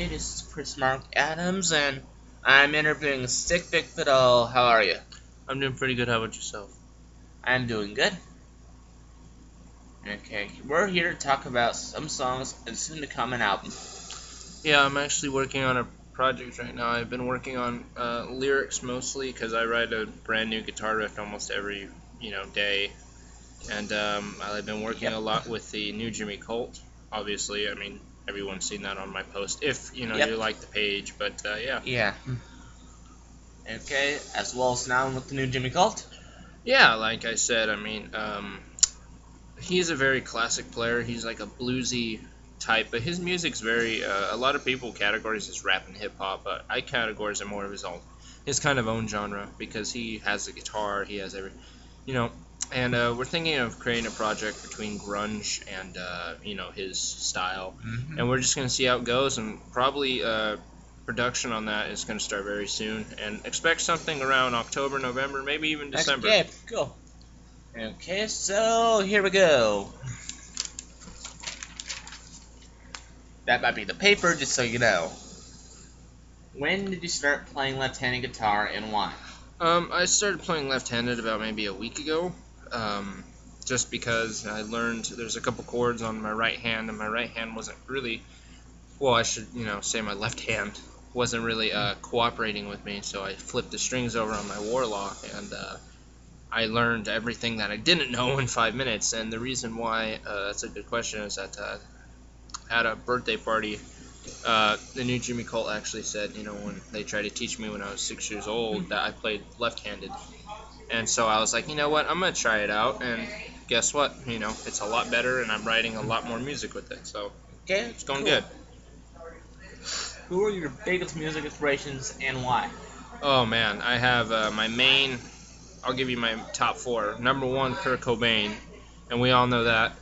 Okay, this is Chris Mark Adams, and I'm interviewing Sick Vik. How are you? I'm doing pretty good. How about yourself? I'm doing good. Okay, we're here to talk about some songs and soon to come an album. Yeah, I'm actually working on a project right now. I've been working on lyrics mostly because I write a brand new guitar riff almost every day, and I've been working Yep. a lot with the new Jimmy Colt. Obviously, I mean everyone's seen that on my post. If you Yep. like the page, but yeah. Yeah. Okay, as well as now with the new Jimmy Colt. Yeah, like I said, I mean, he's a very classic player. He's like a bluesy type, but his music's very. A lot of people categorize as rap and hip hop, but I categorize it more of his kind of own genre because he has the guitar, he has every, you know. And we're thinking of creating a project between grunge and his style, and we're just gonna see how it goes, and probably production on that is gonna start very soon, and expect something around October, November, maybe even December. Okay, cool. Okay, so here we go. That might be the paper, just so you know. When did you start playing left-handed guitar and why? I started playing left-handed about maybe a week ago, just because I learned there's a couple chords on my right hand, and my right hand wasn't really, well, I should, say my left hand wasn't really cooperating with me, so I flipped the strings over on my Warlock, and I learned everything that I didn't know in 5 minutes, and the reason why, that's a good question, is that at a birthday party, the new Jimmy Colt actually said, when they tried to teach me when I was 6 years old, that I played left-handed. And so I was like, you know what, I'm going to try it out, and guess what, it's a lot better, and I'm writing a lot more music with it, so Okay, it's going cool. good. Who are your biggest music inspirations and why? Oh, man, I have my main, I'll give you my top four. Number one, Kurt Cobain, and we all know that,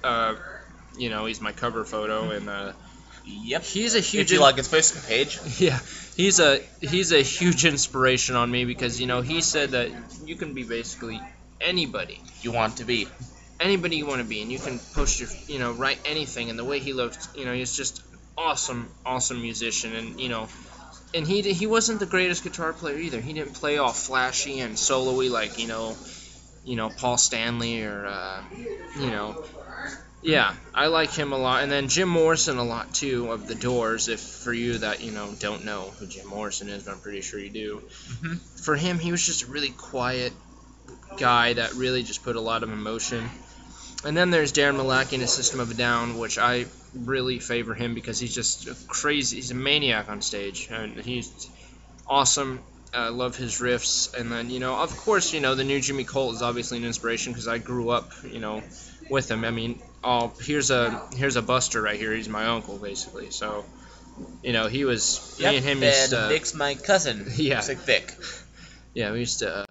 he's my cover photo, and Yep. he's a huge. If you like his Facebook page. Yeah, he's a huge inspiration on me because he said that you can be basically anybody You want to be. you want to be, and you can post your write anything. And the way he looked, he's just awesome musician, and he wasn't the greatest guitar player either. He didn't play all flashy and solo-y like Paul Stanley or yeah, I like him a lot, and then Jim Morrison a lot too of the Doors. If for you that don't know who Jim Morrison is, but I'm pretty sure you do. For him, he was just a really quiet guy that really just put a lot of emotion. And then there's Darren Malakian in A System of a Down, which I really favor him because he's just crazy. He's a maniac on stage, and he's awesome. I love his riffs, and then of course, the new Jimmy Colt is obviously an inspiration because I grew up, with him. I mean, here's a Buster right here. He's my uncle basically. So, he was Yep, me and him used to. Vic's my cousin. Yeah. Sick Vik. Yeah, we used to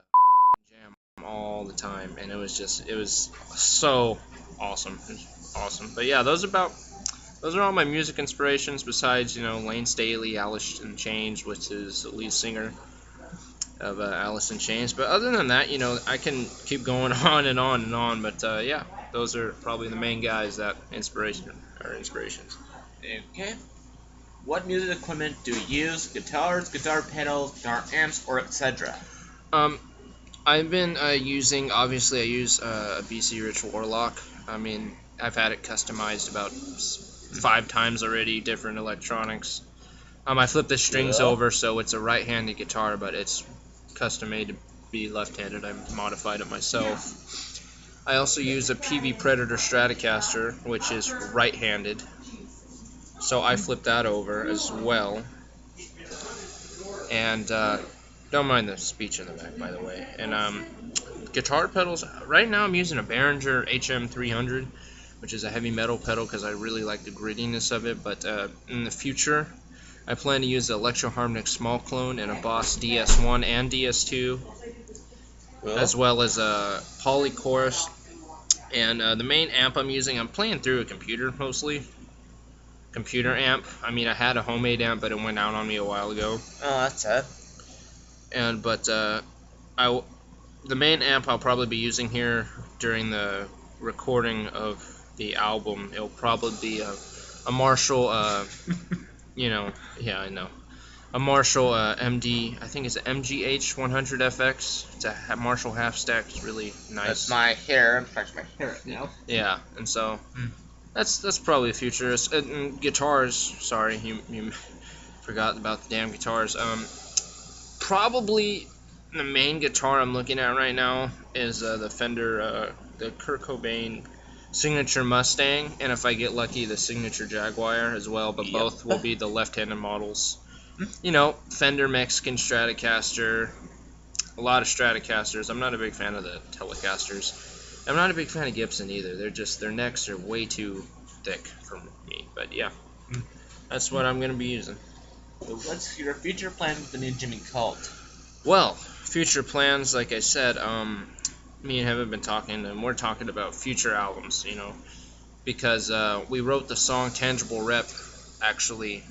jam all the time, and it was so awesome. It was awesome. But yeah, those are all my music inspirations besides Lane Staley, Alice in Chains, which is the lead singer of Alice in Chains. But other than that, I can keep going on and on and on. But yeah, those are probably the main guys that are inspirations. Okay. What music equipment do you use? Guitars, guitar pedals, guitar amps, or etc.? I've been using, obviously I use a BC Rich Warlock. I mean, I've had it customized about 5 times already, different electronics. I flipped the strings over, so it's a right-handed guitar, but it's custom made to be left-handed. I modified it myself. I also use a PV Predator Stratocaster, which is right-handed, so I flipped that over as well. And don't mind the speech in the back, by the way. And guitar pedals, right now I'm using a Behringer HM300, which is a heavy metal pedal because I really like the grittiness of it. But in the future, I plan to use the Electro Harmonix Small Clone and a Boss DS1 and DS2, as well as a Polychorus. And the main amp I'm using, I'm playing through a computer mostly. Computer amp. I mean, I had a homemade amp, but it went out on me a while ago. Oh, that's sad. But the main amp I'll probably be using here during the recording of the album, it'll probably be a Marshall Yeah, I know. A Marshall MD, I think it's an MGH 100FX. It's a Marshall half stack. It's really nice. That's my hair. I'm scratching my hair right now. Yeah, and so that's probably the future. Guitars. Sorry, you forgot about the damn guitars. Probably the main guitar I'm looking at right now is the Fender, the Kurt Cobain signature Mustang, and if I get lucky, the signature Jaguar as well. But both will be the left-handed models. Fender Mexican Stratocaster, a lot of Stratocasters. I'm not a big fan of the Telecasters. I'm not a big fan of Gibson either. Their necks are way too thick for me. But yeah, that's what I'm gonna be using. So what's your future plan with the new Jimmy Cult? Well, future plans, like I said, me and him have been talking, and we're talking about future albums, because we wrote the song Tangible Rep, actually.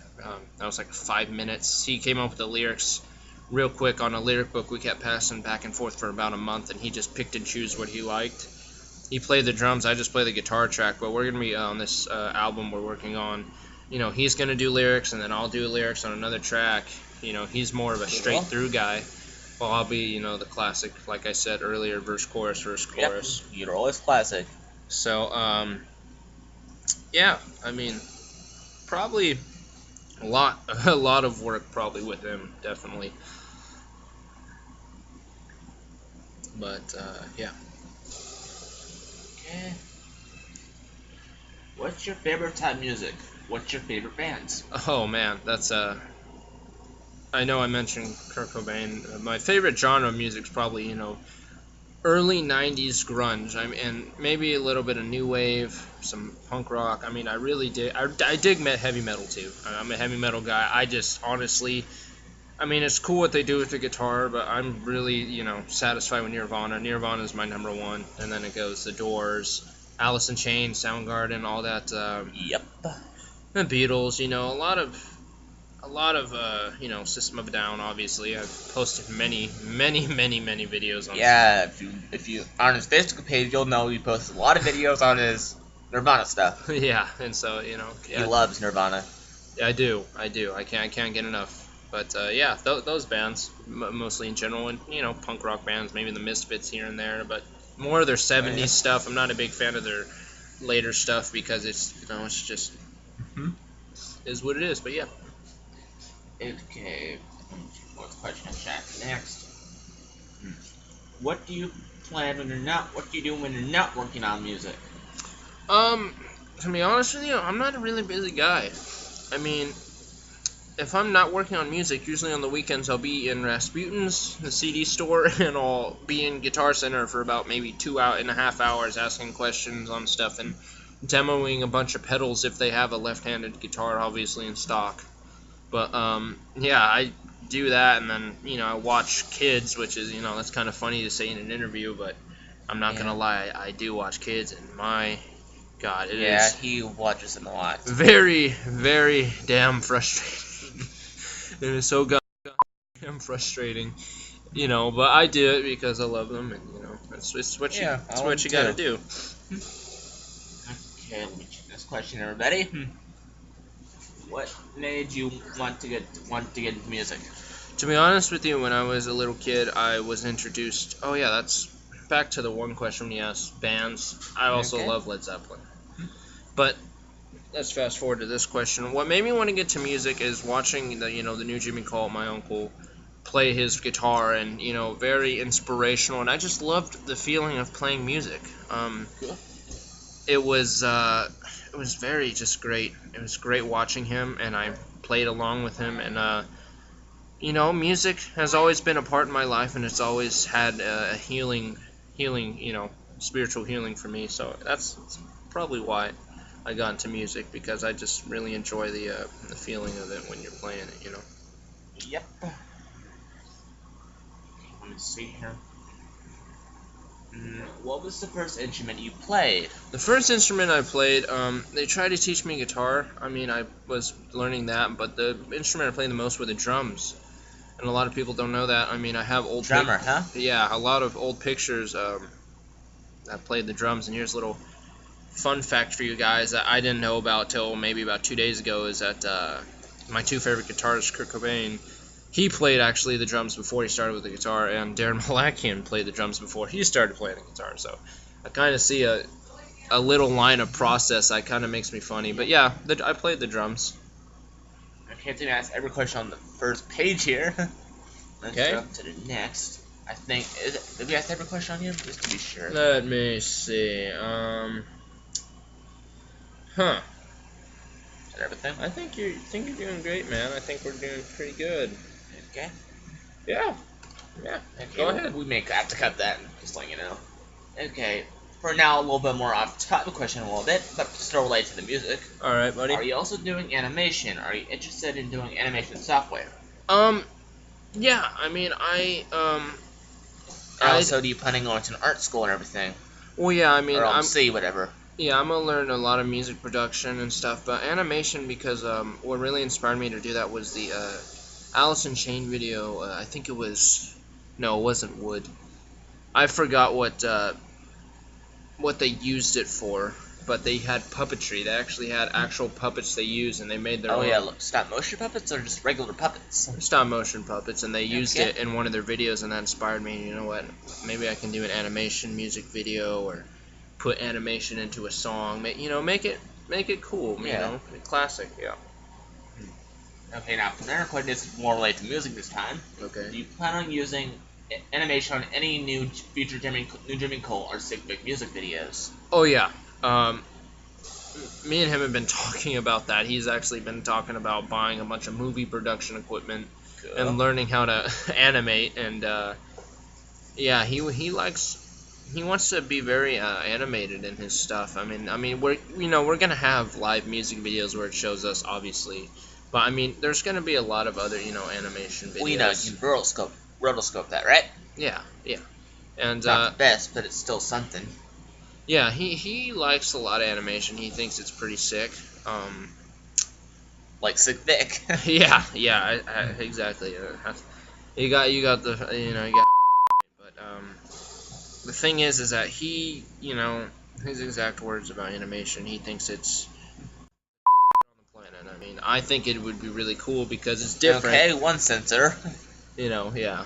That was like 5 minutes. He came up with the lyrics real quick on a lyric book we kept passing back and forth for about a month, and he just picked and chose what he liked. He played the drums, I just play the guitar track, but we're going to be on this album we're working on. He's going to do lyrics, and then I'll do lyrics on another track. He's more of a straight-through guy, while I'll be, the classic, like I said earlier, verse, chorus, verse, chorus. Yep, you're always classic. So, yeah, I mean, probably a lot of work probably with him, definitely. But, yeah. Okay. What's your favorite type of music? What's your favorite bands? Oh, man, that's, I know I mentioned Kurt Cobain. My favorite genre of music is probably, early 90s grunge. And maybe a little bit of new wave, some punk rock. I mean, I really dig. I dig heavy metal too. I'm a heavy metal guy. I just honestly, it's cool what they do with the guitar, but I'm really, satisfied with Nirvana. Nirvana is my number one, and then it goes The Doors, Alice in Chains, Soundgarden, all that. Yep. The Beatles. A lot of System of a Down. Obviously, I've posted many videos on. Yeah, if you on his Facebook page, you'll know he posts a lot of videos on his Nirvana stuff. Yeah, and so he loves Nirvana. I do. I can't get enough. But yeah, those bands mostly in general, and punk rock bands, maybe the Misfits here and there, but more of their '70s stuff. I'm not a big fan of their later stuff because it's it's just is what it is. But yeah. Okay, what's the question in chat next? What do you plan when you're not? What do you do when you're not working on music? To be honest with you, I'm not a really busy guy. I mean, if I'm not working on music, usually on the weekends I'll be in Rasputin's, the CD store, and I'll be in Guitar Center for about maybe 2.5 hours asking questions on stuff and demoing a bunch of pedals if they have a left-handed guitar, obviously, in stock. But, yeah, I do that, and then, I watch kids, which is, that's kind of funny to say in an interview, but I'm not going to lie, I do watch kids, and my God, it is... Yeah, he watches them a lot. Very, very damn frustrating. It is so goddamn frustrating, but I do it because I love them, and, it's what you got to do. Okay, let me check this question, everybody. What made you want to get into music? To be honest with you, when I was a little kid, I was introduced. Oh yeah, that's back to the one question you asked. Bands. I also love Led Zeppelin. But let's fast forward to this question. What made me want to get to music is watching the new Jimmy Cult, my uncle, play his guitar, and very inspirational. And I just loved the feeling of playing music. It was very just great. It was great watching him, and I played along with him, and music has always been a part of my life, and it's always had a healing, spiritual healing for me. So that's probably why I got into music, because I just really enjoy the feeling of it when you're playing it. Yep. Let me see here. What was the first instrument you played? The first instrument I played, they tried to teach me guitar. I was learning that, but the instrument I played the most were the drums. And a lot of people don't know that. I have old... Drummer, huh? Yeah, a lot of old pictures that played the drums. And here's a little fun fact for you guys that I didn't know about till maybe about 2 days ago, is that my two favorite guitarists, Kurt Cobain, he played actually the drums before he started with the guitar, and Darren Malakian played the drums before he started playing the guitar. So I kind of see a little line of process that kind of makes me funny. But yeah, I played the drums. I can't even ask every question on the first page here. Let's Okay. go to the next. I think, did we ask every question on here? Just to be sure. Let me see. Huh. Is that everything? I think you're doing great, man. I think we're doing pretty good. Okay. Yeah. Yeah. Okay, Go ahead. We may have to cut that, just letting you know. Okay. For now, a little bit more off topic question, a little bit, but still related to the music. All right, buddy. Are you also doing animation? Are you interested in doing animation software? Yeah. I mean, And also, do you plan on going to an art school and everything? Well, yeah. I mean, Or I'm whatever. Yeah, I'm gonna learn a lot of music production and stuff, but animation, because what really inspired me to do that was the Alice in Chain video. I think it was, no, it wasn't wood. I forgot what they used it for, but they had puppetry. They actually had actual puppets they used, and they made their own. Yeah, look, stop motion puppets or just regular puppets? Stop motion puppets, and they used Okay. it in one of their videos, and that inspired me. You know what? Maybe I can do an animation music video, or put animation into a song. Make it cool. You Yeah. know, classic. Yeah. Okay, now from there, question is more related to music this time. Okay. Do you plan on using animation on any new future New Dreaming Cole or Sick Vik music videos? Oh yeah. Me and him have been talking about that. He's actually been talking about buying a bunch of movie production equipment and learning how to animate. And yeah, he wants to be very animated in his stuff. I mean, we're gonna have live music videos where it shows us, obviously, but I mean, there's gonna be a lot of other animation videos. Well, you can rotoscope that, right? Yeah, and Not the best, but it's still something. yeah, he likes a lot of animation. He thinks it's pretty sick. Like Sick Vik. Yeah, exactly. You got the but the thing is that he, his exact words about animation, he thinks it's on the planet. I mean, I think it would be really cool because it's different. Okay, one sensor. Yeah.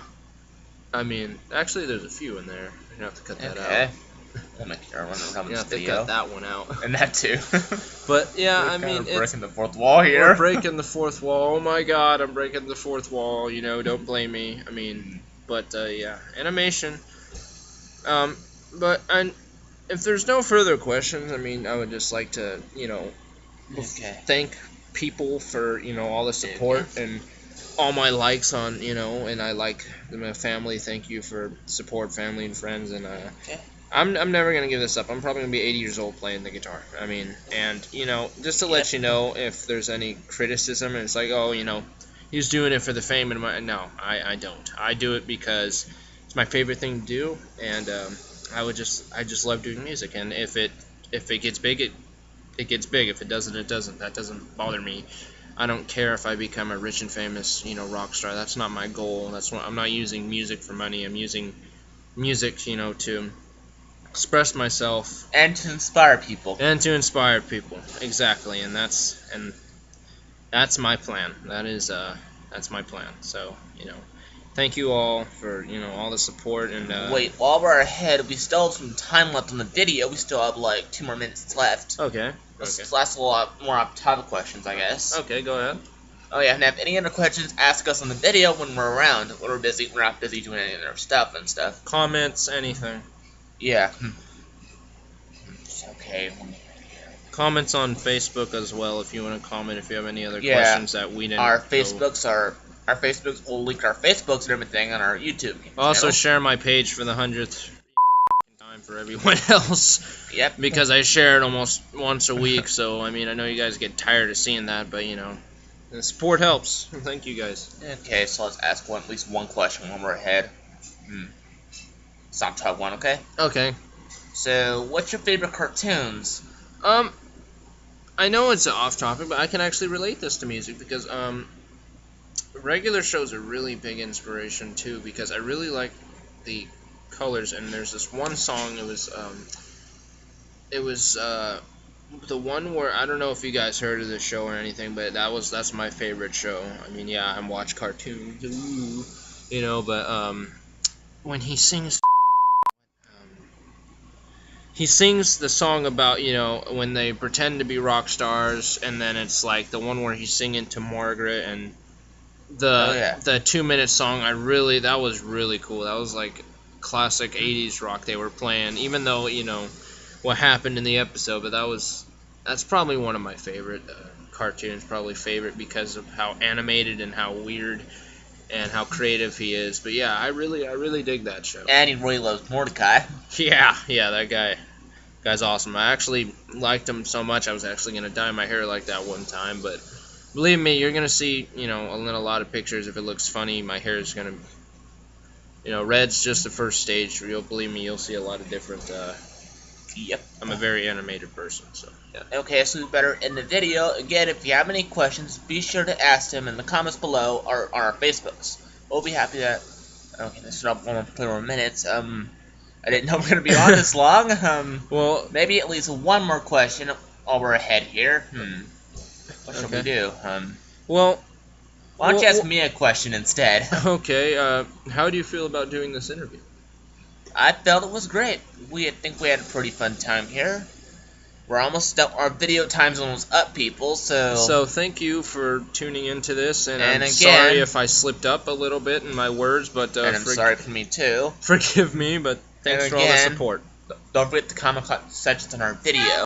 I mean, actually, there's a few in there. You have to cut that Okay. out. I'll make sure I run You this have to video. cut that one out. And that too. But yeah, We're I mean, kinda breaking the fourth wall here. we're breaking the fourth wall. Oh my God, I'm breaking the fourth wall. Don't blame me. I mean, but yeah, animation. But if there's no further questions, I mean, I would just like to, Okay. thank people for all the support and all my likes on, and I like my family. Thank you for support, family and friends, and Okay. I'm never gonna give this up. I'm probably gonna be 80 years old playing the guitar. I mean, and just to let you know if there's any criticism, and it's like, oh, he's doing it for the fame and no, I don't. I do it because it's my favorite thing to do, and I just love doing music. And if it gets big, it gets big. If it doesn't, it doesn't. That doesn't bother me. I don't care if I become a rich and famous, rock star. That's not my goal. I'm not using music for money. I'm using music, to express myself And to inspire people. and to inspire people. Exactly, and that's my plan. That's my plan. So, thank you all for all the support and Wait, while we're ahead, we still have some time left on the video. We still have like 2 more minutes left. Okay. Let's last a lot more off-topic questions, I guess. Okay, go ahead. Oh yeah, and if any other questions, ask us on the video when we're around. When we're not busy doing any other stuff and stuff. Comments, anything. Yeah. Okay. Comments on Facebook as well if you want to comment if you have any other Yeah. questions that we didn't Our know. Facebooks will link our Facebooks and everything on our YouTube Also channel. share my page for the 100th time for everyone else. Yep. Because I share it almost once a week, so I mean I know you guys get tired of seeing that, but the support helps. Thank you guys. Okay, so let's ask at least one question when we're ahead. Stop talk one, okay? Okay. So, what's your favorite cartoons? I know it's off topic, but I can actually relate this to music because regular shows are really big inspiration too because I really like the colors, and there's this one song, it was The one where I don't know if you guys heard of this show or anything, but that's my favorite show. I mean, yeah, I watch cartoons, but when he sings the song about when they pretend to be rock stars, and then it's like the one where he's singing to Margaret and the 2-minute song. That was really cool. That was like classic 80s rock they were playing, even though what happened in the episode, but that's probably one of my favorite cartoons, probably favorite because of how animated and how weird and how creative he is. But yeah, I really dig that show. And he really loves Mordecai. Yeah, that guy's awesome. I actually liked him so much I was actually gonna dye my hair like that one time, but believe me, you're gonna see in a lot of pictures, if it looks funny, my hair is gonna red's just the first stage. Believe me, you'll see a lot of different. Yep. I'm a very animated person, so yeah. Okay, so we better end the video. Again, if you have any questions, be sure to ask them in the comments below or on our Facebooks. We'll be happy to. Okay, this is not 1 more minutes. I didn't know we were gonna be on this long. Well, maybe at least one more question while we're ahead here. What should we do? Well, why don't you ask me a question instead? Okay. How do you feel about doing this interview? I felt it was great. I think we had a pretty fun time here. We're almost done. Our video time's almost up, people. So thank you for tuning into this, and I'm again, sorry if I slipped up a little bit in my words, but and I'm sorry for me too. Forgive me, but thanks for all the support. Don't forget to comment sections on our video.